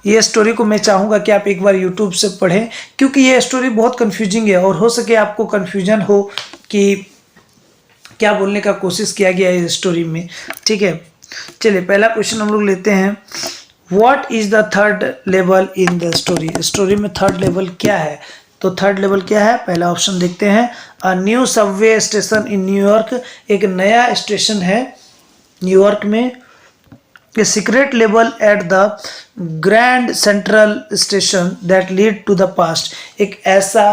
ये स्टोरी को मैं चाहूँगा कि आप एक बार YouTube से पढ़ें क्योंकि ये स्टोरी बहुत कंफ्यूजिंग है और हो सके आपको कंफ्यूजन हो कि क्या बोलने का कोशिश किया गया है इस स्टोरी में। ठीक है, चलिए पहला क्वेश्चन हम लोग लेते हैं। What is the third level in the story. Story में थर्ड लेवल क्या है। तो थर्ड लेवल क्या है, पहला ऑप्शन देखते हैं। A new Subway station in New York, एक नया स्टेशन है न्यूयॉर्क में। A secret level at the Grand Central Station that lead to the past, एक ऐसा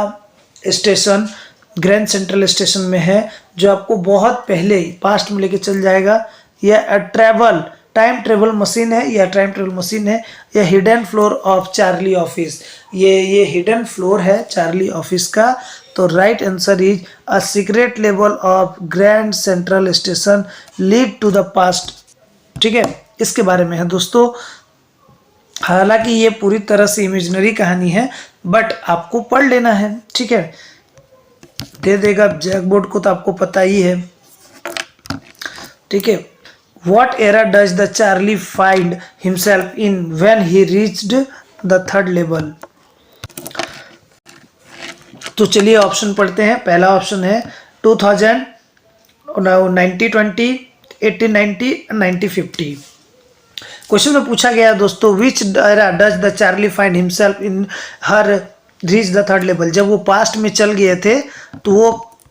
स्टेशन ग्रैंड सेंट्रल स्टेशन में है जो आपको बहुत पहले पास्ट में लेके चल जाएगा। या टाइम ट्रेवल मशीन है, या टाइम ट्रेवल मशीन है, या hidden floor of Charlie office, ये हिडन फ्लोर है चार्ली ऑफिस का। तो right answer is a secret level of grand central station lead to the past. ठीक है, इसके बारे में है दोस्तों। हालांकि ये पूरी तरह से इमेजिनरी कहानी है बट आपको पढ़ लेना है। ठीक है, दे देगा जैक बोर्ड को तो आपको पता ही है। ठीक है, what era does the Charlie find himself in when he reached the third level. तो चलिए ऑप्शन पढ़ते हैं। पहला ऑप्शन है 2000, 1920, 1890, 1950। क्वेश्चन में पूछा गया दोस्तों विच era does the Charlie find himself in her reach the third level. जब वो पास्ट में चल गए थे तो वो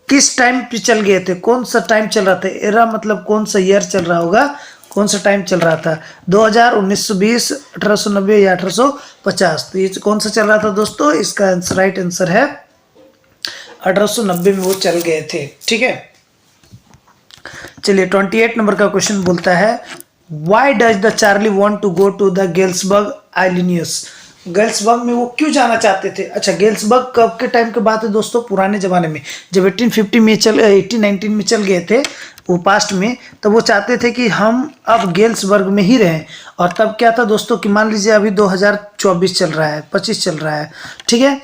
किस टाइम पे चल गए थे, कौन सा टाइम चल रहा था। एरा मतलब कौन सा ईयर चल रहा होगा, कौन सा टाइम चल रहा था। 2000, 1920, 1890 या 1850। तो ये कौन सा चल रहा था दोस्तों, इसका राइट आंसर है 1890 में वो चल गए थे। ठीक है, चलिए 28 नंबर का क्वेश्चन बोलता है why does the Charlie want to go to the Galesburg Illinois. Galesburg में वो क्यों जाना चाहते थे। अच्छा, गेल्सबर्ग कब के टाइम की बात है दोस्तों, पुराने ज़माने में जब 1819 में चल गए थे वो पास्ट में, तब वो चाहते थे कि हम अब गेल्सबर्ग में ही रहें। और तब क्या था दोस्तों कि मान लीजिए अभी 2024 चल रहा है, 25 चल रहा है। ठीक है,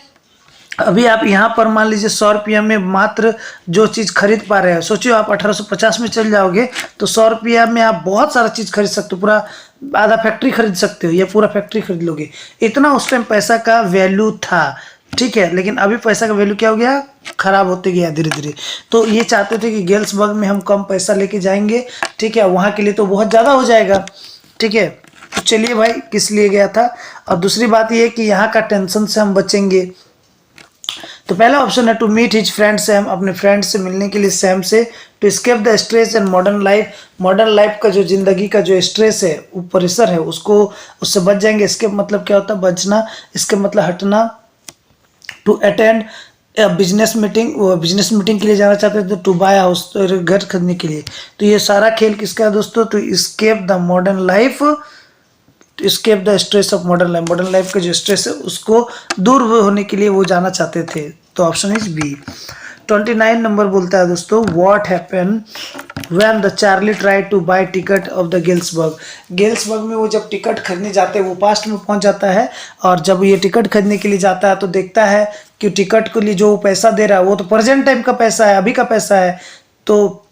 अभी आप यहाँ पर मान लीजिए 100 रुपया में मात्र जो चीज़ खरीद पा रहे हैं, सोचिए आप 1850 में चल जाओगे तो 100 रुपया में आप बहुत सारा चीज़ खरीद सकते हो, पूरा आधा फैक्ट्री खरीद सकते हो या पूरा फैक्ट्री खरीद लोगे। इतना उस टाइम पैसा का वैल्यू था। ठीक है, लेकिन अभी पैसा का वैल्यू क्या हो गया, खराब होते गया धीरे धीरे। तो ये चाहते थे कि गेल्सबर्ग में हम कम पैसा लेके जाएंगे। ठीक है, वहाँ के लिए तो बहुत ज़्यादा हो जाएगा। ठीक है, तो चलिए भाई किस लिए गया था। और दूसरी बात ये कि यहाँ का टेंशन से हम बचेंगे। तो पहला ऑप्शन है to meet his friend Sam, अपने फ्रेंड से मिलने के लिए सैम से। To escape the stress and modern life, modern life का जो जिंदगी का जो स्ट्रेस है, वो प्रेशर है, उसको उससे बच जाएंगे। इसके मतलब क्या होता है बचना, इसके मतलब हटना। टू अटेंड बिजनेस मीटिंग, वो बिजनेस मीटिंग के लिए जाना चाहते थे। टू बाय हाउस, तो घर खरीदने के लिए। तो ये सारा खेल किसका है दोस्तों, to escape the modern life, escape the stress of modern life, modern life का जो स्ट्रेस है उसको दूर होने के लिए वो जाना चाहते थे। तो ऑप्शन इज बी। 29 नंबर बोलता है दोस्तों, what happen when the Charlie try to buy ticket of the Galesburg. Galesburg में वो जब टिकट खरीदने जाते हैं, वो पास्ट में पहुंच जाता है, और जब ये टिकट खरीदने के लिए जाता है तो देखता है कि टिकट के लिए जो पैसा दे रहा है वो तो प्रेजेंट टाइम का पैसा है, अभी का पैसा है। तो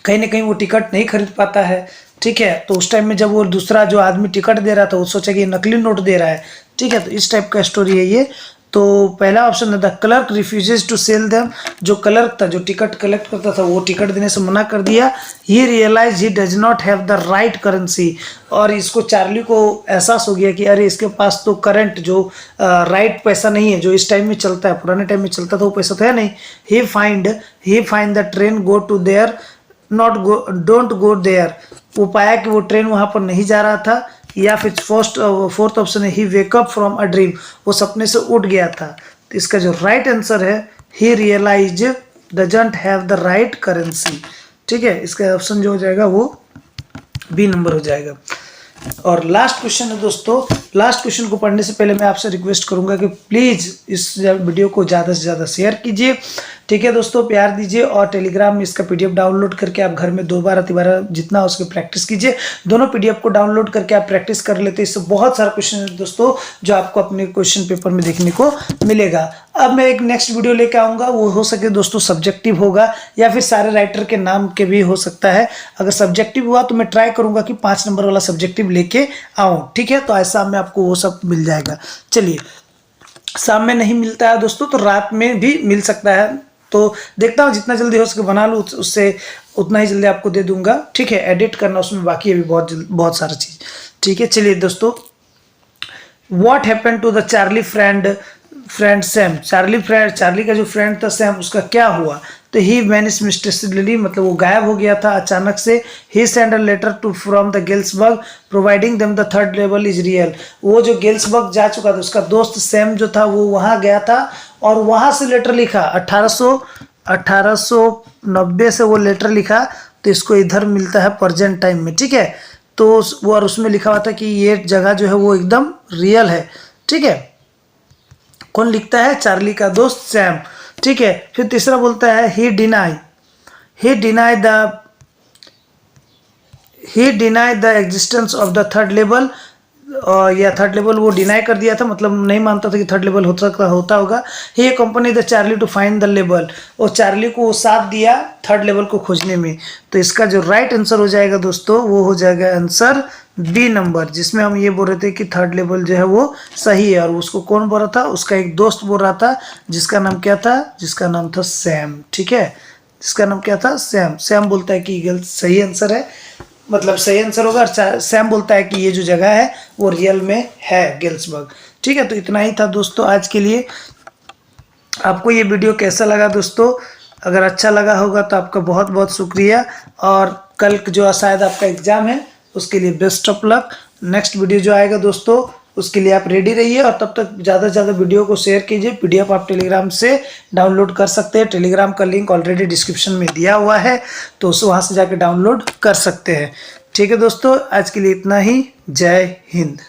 कहीं ना कहीं वो टिकट नहीं खरीद पाता है। ठीक है, तो उस टाइम में जब वो दूसरा जो आदमी टिकट दे रहा था वो सोचा कि ये नकली नोट दे रहा है। ठीक है, तो इस टाइप का स्टोरी है ये। तो पहला ऑप्शन है the clerk refuses to sell them, जो क्लर्क था जो टिकट कलेक्ट करता था वो टिकट देने से मना कर दिया। He realize he does not have the right currency, और इसको चार्ली को एहसास हो गया कि अरे इसके पास तो करंट जो राइट पैसा नहीं है, जो इस टाइम में चलता है, पुराने टाइम में चलता था वो पैसा तो है नहीं। He find the train go to there not go don't go there, वो पाया कि वो ट्रेन वहाँ पर नहीं जा रहा था। या फिर फोर्थ ऑप्शन है ही वेकअप फ्रॉम अ ड्रीम, वो सपने से उठ गया था। तो इसका जो राइट आंसर है he realize doesn't have the right currency. ठीक है, इसका ऑप्शन जो हो जाएगा वो बी नंबर हो जाएगा। और लास्ट क्वेश्चन है दोस्तों, लास्ट क्वेश्चन को पढ़ने से पहले मैं आपसे रिक्वेस्ट करूंगा कि प्लीज़ इस वीडियो को ज़्यादा से ज़्यादा शेयर कीजिए। ठीक है दोस्तों, प्यार दीजिए, और टेलीग्राम में इसका पीडीएफ डाउनलोड करके आप घर में 2 बार 3 बार जितना हो सके प्रैक्टिस कीजिए। दोनों पीडीएफ को डाउनलोड करके आप प्रैक्टिस कर लेते हैं, इससे बहुत सारा क्वेश्चन है दोस्तों जो आपको अपने क्वेश्चन पेपर में देखने को मिलेगा। अब मैं एक नेक्स्ट वीडियो लेके आऊँगा, वो हो सके दोस्तों सब्जेक्टिव होगा या फिर सारे राइटर के नाम के भी हो सकता है। अगर सब्जेक्टिव हुआ तो मैं ट्राई करूँगा कि 5 नंबर वाला सब्जेक्टिव लेके आऊँ। ठीक है, तो ऐसा में आपको वो सब मिल जाएगा। चलिए, शाम में नहीं मिलता है दोस्तों तो रात में भी मिल सकता है, तो देखता हूँ जितना जल्दी हो सके बना लूँ, उससे उतना ही जल्दी आपको दे दूंगा। ठीक है, एडिट करना उसमें बाकी है भी बहुत सारा चीज़। ठीक है, चलिए दोस्तों, what happened to the Charlie friend Sam, Charlie का जो फ्रेंड था सैम, उसका क्या हुआ। तो ही वैनिश मिस्टीरियसली, मतलब वो गायब हो गया था अचानक से। He send a letter to from the Galesburg providing them the third level is real, वो जो गेल्सबर्ग जा चुका था उसका दोस्त सैम जो था वो वहाँ गया था और वहाँ से लेटर लिखा। 1890 से वो लेटर लिखा, तो इसको इधर मिलता है प्रेजेंट टाइम में। ठीक है, तो वो और उसमें लिखा हुआ था कि ये जगह जो है वो एकदम रियल है। ठीक है, कौन लिखता है, चार्ली का दोस्त सैम। ठीक है, फिर तीसरा बोलता है he deny the existence of the third level, या थर्ड लेवल वो डिनाई कर दिया था, मतलब नहीं मानता था कि थर्ड लेवल होता होगा। He company the Charlie to find the level, और चार्ली को साथ दिया थर्ड लेवल को खोजने में। तो इसका जो राइट आंसर हो जाएगा दोस्तों वो हो जाएगा आंसर बी नंबर, जिसमें हम ये बोल रहे थे कि थर्ड लेवल जो है वो सही है। और उसको कौन बोल रहा था, उसका एक दोस्त बोल रहा था, जिसका नाम क्या था, जिसका नाम था सैम। ठीक है, जिसका नाम क्या था, सैम। सैम बोलता है कि गलत सही आंसर है, मतलब सही आंसर होगा। और सैम बोलता है कि ये जो जगह है वो रियल में है, गेल्सबर्ग। ठीक है, तो इतना ही था दोस्तों आज के लिए। आपको ये वीडियो कैसा लगा दोस्तों, अगर अच्छा लगा होगा तो आपका बहुत बहुत शुक्रिया। और कल जो शायद आपका एग्ज़ाम है उसके लिए best of luck. Next video जो आएगा दोस्तों उसके लिए आप रेडी रहिए, और तब तक ज़्यादा से ज़्यादा वीडियो को शेयर कीजिए। पीडीएफ आप टेलीग्राम से डाउनलोड कर सकते हैं, टेलीग्राम का लिंक ऑलरेडी डिस्क्रिप्शन में दिया हुआ है, तो उस वहाँ से जाकर डाउनलोड कर सकते हैं। ठीक है दोस्तों, आज के लिए इतना ही। जय हिंद।